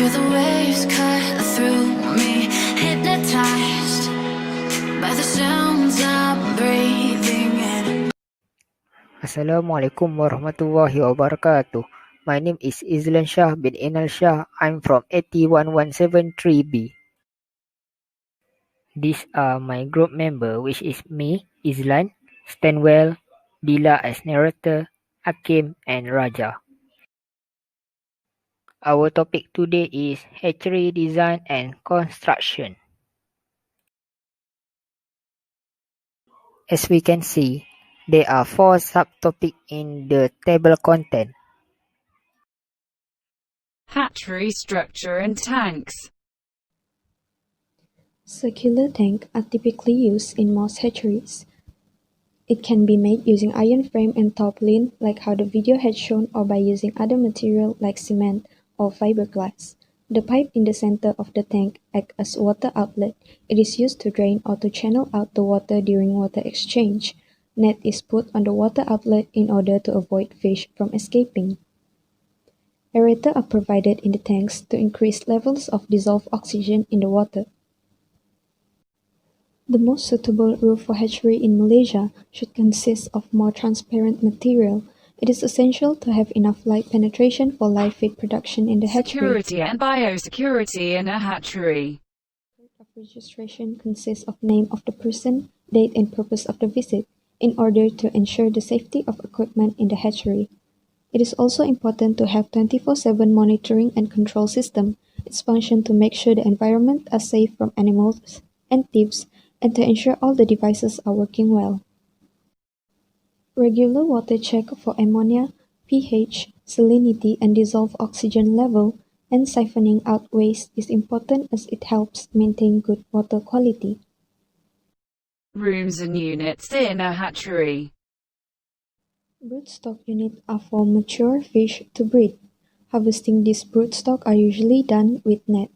Feel the waves cut through me, hypnotized by the sounds I'm breathing in. Assalamualaikum warahmatullahi wabarakatuh. My name is Izlan Shah bin Inal Shah. I'm from AQU137 3B. These are my group member, which is me, Izlan, Stanwell, Dila as narrator, Hakim and Raja. Our topic today is hatchery design and construction. As we can see, there are 4 subtopics in the table content. Hatchery structure and tanks. Circular tanks are typically used in most hatcheries. It can be made using iron frame and tarpaulin like how the video has shown, or by using other material like cement or fiberglass. The pipe in the center of the tank acts as water outlet. It is used to drain or to channel out the water during water exchange. Net is put on the water outlet in order to avoid fish from escaping. Aerators are provided in the tanks to increase levels of dissolved oxygen in the water. The most suitable roof for hatchery in Malaysia should consist of more transparent material. It is essential to have enough light penetration for live feed production in the hatchery. Security and biosecurity in a hatchery. Of registration consists of name of the person, date and purpose of the visit, in order to ensure the safety of equipment in the hatchery. It is also important to have 24/7 monitoring and control system. Its function to make sure the environment is safe from animals and thieves, and to ensure all the devices are working well. Regular water check for ammonia, pH, salinity and dissolved oxygen level, and siphoning out waste is important as it helps maintain good water quality. Rooms and units in a hatchery. Broodstock units are for mature fish to breed. Harvesting these broodstock are usually done with net.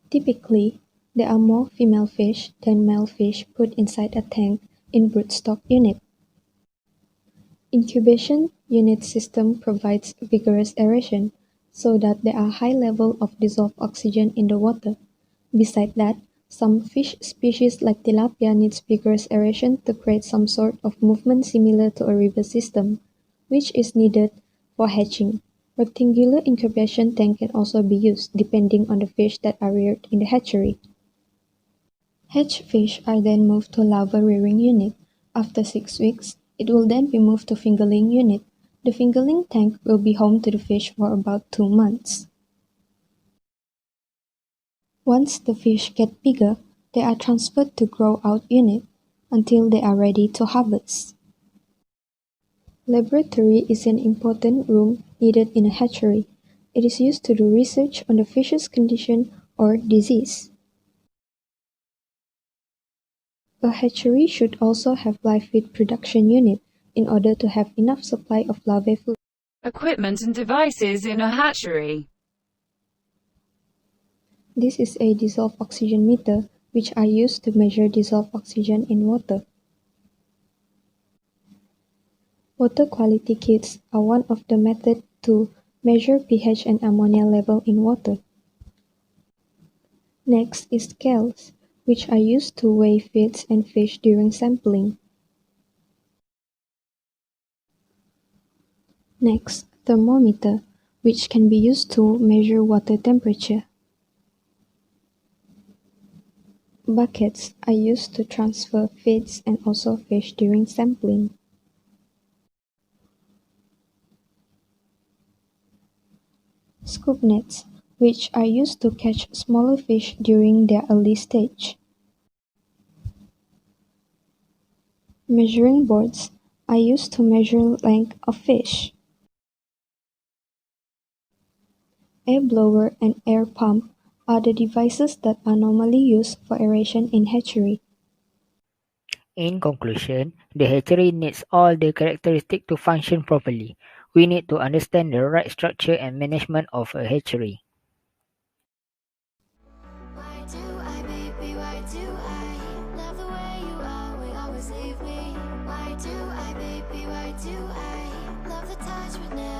Typically, there are more female fish than male fish put inside a tank in broodstock unit. Incubation unit system provides vigorous aeration so that there are high level of dissolved oxygen in the water. Besides that, some fish species like tilapia needs vigorous aeration to create some sort of movement similar to a river system, which is needed for hatching. Rectangular incubation tank can also be used depending on the fish that are reared in the hatchery. Hatched fish are then moved to larva rearing unit. After 6 weeks, it will then be moved to fingerling unit. The fingerling tank will be home to the fish for about 2 months. Once the fish get bigger, they are transferred to grow out unit until they are ready to harvest. Laboratory is an important room needed in a hatchery. It is used to do research on the fish's condition or disease. A hatchery should also have live feed production unit in order to have enough supply of larvae food. Equipment and devices in a hatchery. This is a dissolved oxygen meter, which are used to measure dissolved oxygen in water. Water quality kits are one of the methods to measure pH and ammonia level in water. Next is scales, which are used to weigh feeds and fish during sampling. Next, thermometer, which can be used to measure water temperature. Buckets are used to transfer feeds and also fish during sampling. Scoop nets, which are used to catch smaller fish during their early stage. Measuring boards are used to measure length of fish. Air blower and air pump are the devices that are normally used for aeration in hatchery. In conclusion, the hatchery needs all the characteristics to function properly. We need to understand the right structure and management of a hatchery. Why do I, baby, why do I love the way you are, will always leave me? Why do I, baby, why do I but never